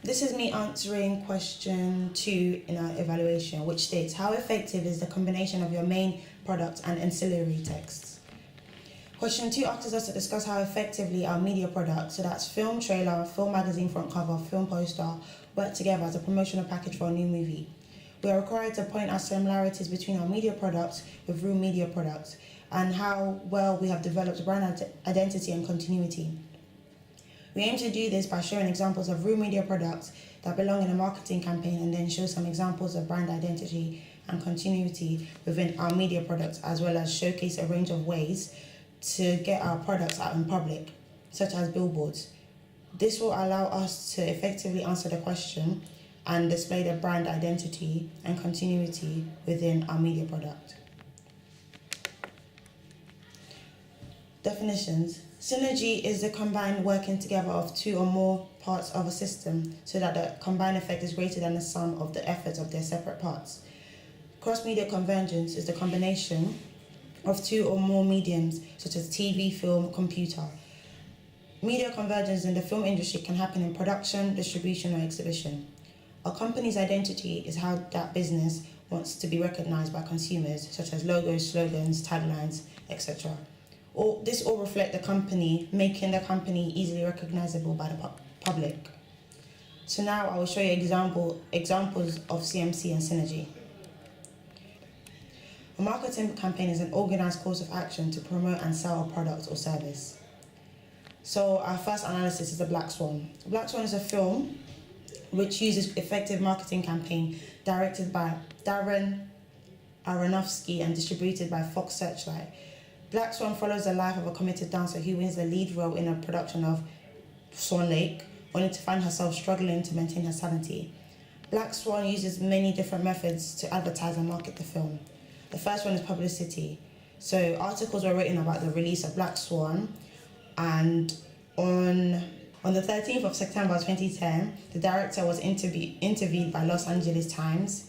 This is me answering question 2 in our evaluation, which states, how effective is the combination of your main product and ancillary texts? Question 2 asks us to discuss how effectively our media products, so that's film trailer, film magazine front cover, film poster, work together as a promotional package for a new movie. We are required to point out similarities between our media products with real media products and how well we have developed brand identity and continuity. We aim to do this by showing examples of real media products that belong in a marketing campaign and then show some examples of brand identity and continuity within our media products, as well as showcase a range of ways to get our products out in public, such as billboards. This will allow us to effectively answer the question and display the brand identity and continuity within our media product. Definitions. Synergy is the combined working together of two or more parts of a system so that the combined effect is greater than the sum of the efforts of their separate parts. Cross-media convergence is the combination of two or more mediums such as TV, film, computer. Media convergence in the film industry can happen in production, distribution, or exhibition. A company's identity is how that business wants to be recognized by consumers, such as logos, slogans, taglines, etc. This all reflect the company, making the company easily recognizable by the public. So now I will show you examples of CMC and synergy. A marketing campaign is an organized course of action to promote and sell a product or service. So our first analysis is The Black Swan. Black Swan is a film which uses effective marketing campaign directed by Darren Aronofsky and distributed by Fox Searchlight. Black Swan follows the life of a committed dancer who wins the lead role in a production of Swan Lake, only to find herself struggling to maintain her sanity. Black Swan uses many different methods to advertise and market the film. The first one is publicity. So articles were written about the release of Black Swan, and on the 13th of September 2010, the director was interviewed by Los Angeles Times.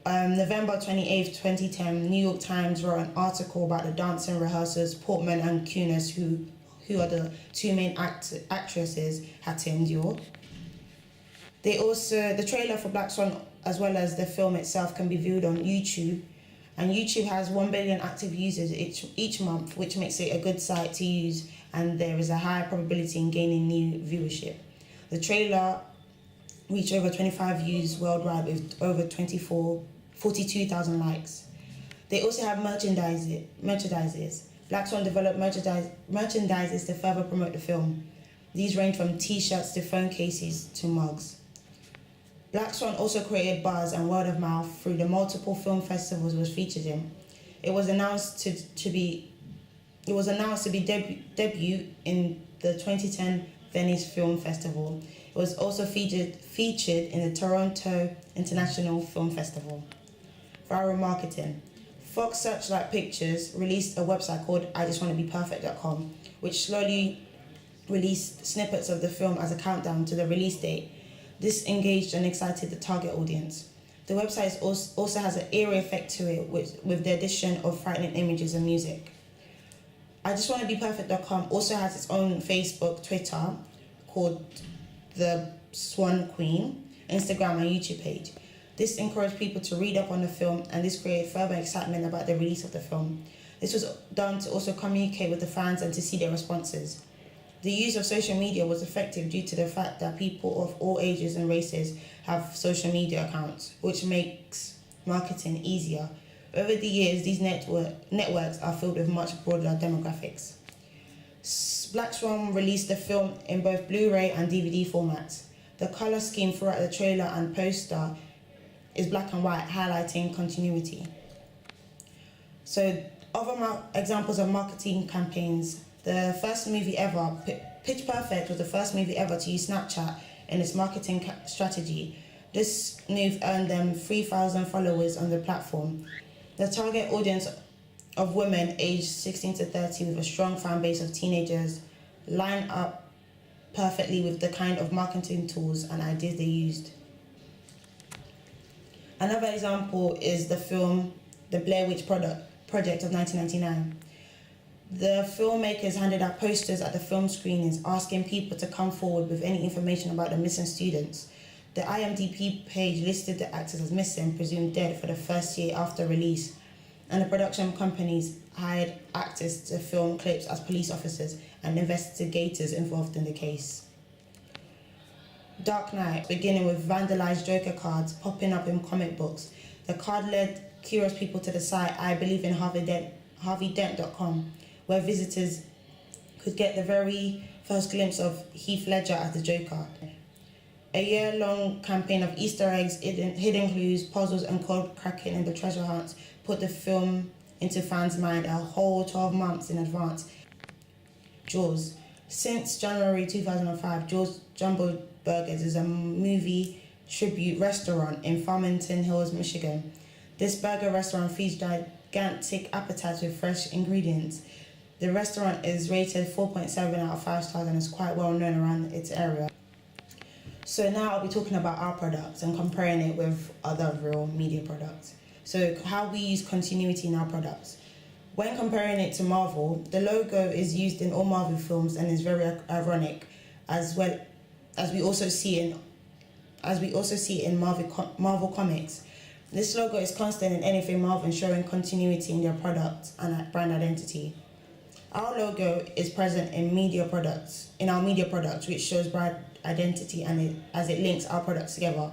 November 28th, 2010, New York Times wrote an article about the dancing rehearsals Portman and Kunis, who are the two main actresses, had to endure. The trailer for Black Swan, as well as the film itself, can be viewed on YouTube. And YouTube has 1 billion active users each month, which makes it a good site to use, and there is a high probability in gaining new viewership. The trailer reached over 25 views worldwide with over 42,000 likes. They also have merchandises. Black Swan developed merchandises to further promote the film. These range from t-shirts to phone cases to mugs. Black Swan also created buzz and word of mouth through the multiple film festivals it was featured in. It was announced to be debut in the 2010 Venice Film Festival. It was also featured in the Toronto International Film Festival. Viral marketing. Fox Searchlight Pictures released a website called IJustWannaBePerfect.com, which slowly released snippets of the film as a countdown to the release date. This engaged and excited the target audience. The website also has an eerie effect to it with the addition of frightening images and music. IJustWannaBePerfect.com also has its own Facebook, Twitter, called The Swan Queen, Instagram and YouTube page. This encouraged people to read up on the film, and this created further excitement about the release of the film. This was done to also communicate with the fans and to see their responses. The use of social media was effective due to the fact that people of all ages and races have social media accounts, which makes marketing easier. Over the years, these networks are filled with much broader demographics. Black Swan released the film in both Blu-ray and DVD formats. The color scheme throughout the trailer and poster is black and white, highlighting continuity. So, other examples of marketing campaigns. The first movie ever, Pitch Perfect, was the first movie ever to use Snapchat in its marketing strategy. This move earned them 3,000 followers on the platform. The target audience of women aged 16 to 30 with a strong fan base of teenagers line up perfectly with the kind of marketing tools and ideas they used. Another example is the film The Blair Witch Project of 1999. The filmmakers handed out posters at the film screenings asking people to come forward with any information about the missing students. The IMDb page listed the actors as missing, presumed dead for the first year after release, and the production companies hired actors to film clips as police officers and investigators involved in the case. Dark Knight, beginning with vandalized Joker cards popping up in comic books. The card led curious people to the site I Believe in HarveyDent.com, where visitors could get the very first glimpse of Heath Ledger as the Joker. A year-long campaign of Easter eggs, hidden clues, puzzles and code cracking in the treasure hunts put the film into fans' mind a whole 12 months in advance. Jaws. Since January 2005, Jaws Jumbo Burgers is a movie tribute restaurant in Farmington Hills, Michigan. This burger restaurant feeds gigantic appetizers with fresh ingredients. The restaurant is rated 4.7 out of 5 stars and is quite well known around its area. So now I'll be talking about our products and comparing it with other real media products. So how we use continuity in our products. When comparing it to Marvel, the logo is used in all Marvel films and is very ironic, as well as we also see in Marvel Comics. This logo is constant in anything Marvel, ensuring continuity in their product and brand identity. Our logo is present in our media products, which shows brand identity as it links our products together.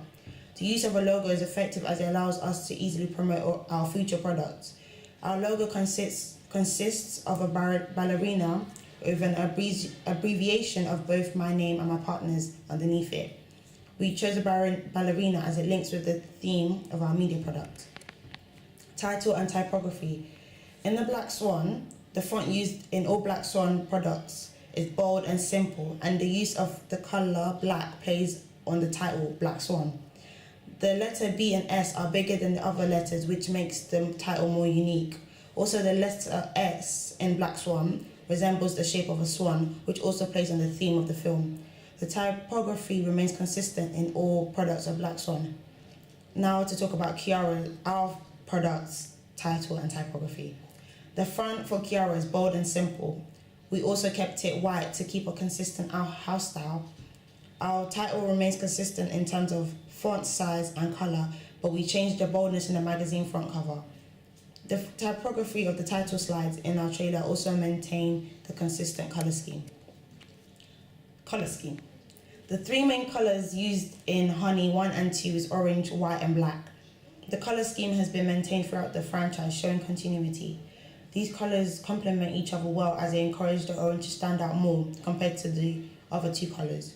The use of a logo is effective as it allows us to easily promote our future products. Our logo consists of a ballerina with an abbreviation of both my name and my partner's underneath it. We chose a ballerina as it links with the theme of our media product. Title and typography. In the Black Swan, the font used in all Black Swan products is bold and simple, and the use of the colour black plays on the title Black Swan. The letter B and S are bigger than the other letters, which makes the title more unique. Also, the letter S in Black Swan resembles the shape of a swan, which also plays on the theme of the film. The typography remains consistent in all products of Black Swan. Now to talk about Kiara, our products, title and typography. The front for Kiara is bold and simple. We also kept it white to keep a consistent house style. Our title remains consistent in terms of font size and colour, but we changed the boldness in the magazine front cover. The typography of the title slides in our trailer also maintain the consistent colour scheme. Colour scheme. The 3 main colours used in Honey 1 and 2 is orange, white and black. The colour scheme has been maintained throughout the franchise, showing continuity. These colours complement each other well as they encourage the orange to stand out more compared to the other 2 colours.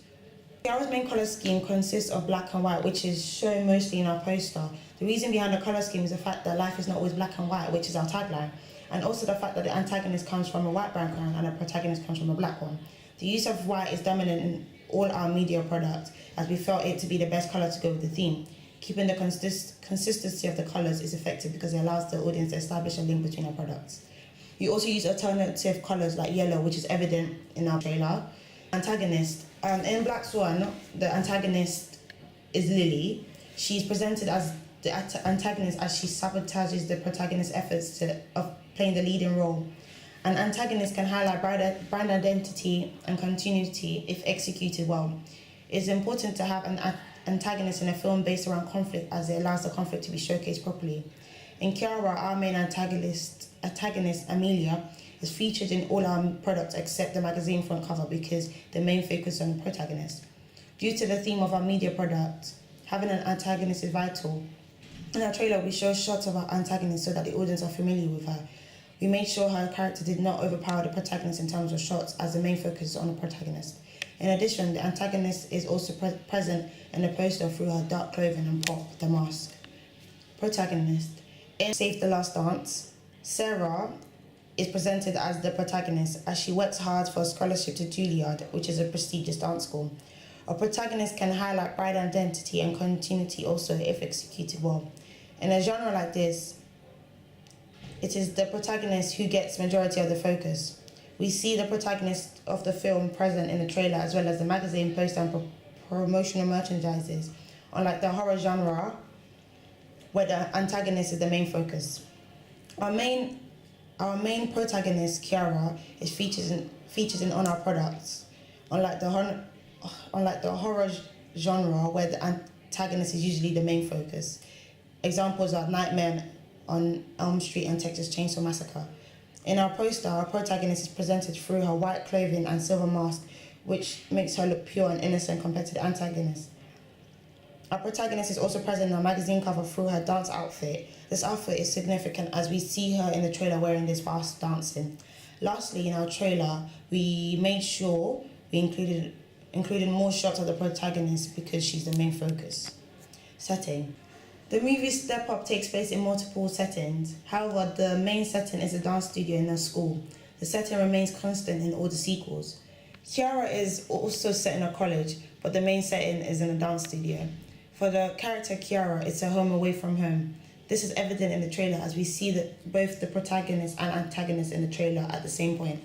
Kiara's main colour scheme consists of black and white, which is shown mostly in our poster. The reason behind the colour scheme is the fact that life is not always black and white, which is our tagline, and also the fact that the antagonist comes from a white background and the protagonist comes from a black one. The use of white is dominant in all our media products, as we felt it to be the best colour to go with the theme. Keeping the consistency of the colours is effective because it allows the audience to establish a link between our products. We also use alternative colours like yellow, which is evident in our trailer. Antagonist. In Black Swan, the antagonist is Lily. She's presented as the antagonist as she sabotages the protagonist's efforts of playing the leading role. An antagonist can highlight brand identity and continuity if executed well. It's important to have an antagonist in a film based around conflict, as it allows the conflict to be showcased properly. In Kiara, our main antagonist, Amelia, is featured in all our products except the magazine front cover because the main focus is on the protagonist. Due to the theme of our media product, having an antagonist is vital. In our trailer, we show shots of our antagonist so that the audience are familiar with her. We made sure her character did not overpower the protagonist in terms of shots, as the main focus is on the protagonist. In addition, the antagonist is also present in the poster through her dark clothing and Pop, the mask. Protagonist. In Save the Last Dance, Sarah is presented as the protagonist as she works hard for a scholarship to Juilliard, which is a prestigious dance school. A protagonist can highlight brand identity and continuity also if executed well. In a genre like this, it is the protagonist who gets majority of the focus. We see the protagonist of the film present in the trailer as well as the magazine poster and promotional merchandises, unlike the horror genre where the antagonist is the main focus. Our main Our main protagonist, Kiara, is featured in on our products. Unlike the horror genre, where the antagonist is usually the main focus. Examples are Nightmare on Elm Street and Texas Chainsaw Massacre. In our poster, our protagonist is presented through her white clothing and silver mask, which makes her look pure and innocent compared to the antagonist. Our protagonist is also present in our magazine cover through her dance outfit. This outfit is significant as we see her in the trailer wearing this fast dancing. Lastly, in our trailer, we made sure we included more shots of the protagonist because she's the main focus. Setting. The movie Step Up takes place in multiple settings. However, the main setting is a dance studio in a school. The setting remains constant in all the sequels. Kiara is also set in a college, but the main setting is in a dance studio. For the character Kiara, it's a home away from home. This is evident in the trailer as we see that both the protagonist and antagonist in the trailer at the same point.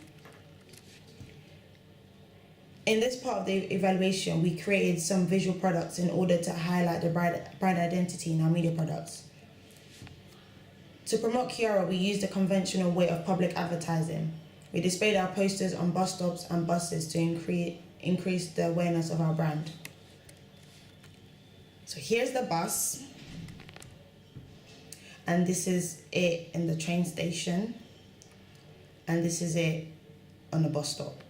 In this part of the evaluation, we created some visual products in order to highlight the brand identity in our media products. To promote Kiara, we used the conventional way of public advertising. We displayed our posters on bus stops and buses to increase the awareness of our brand. So here's the bus, and this is it in the train station, and this is it on the bus stop.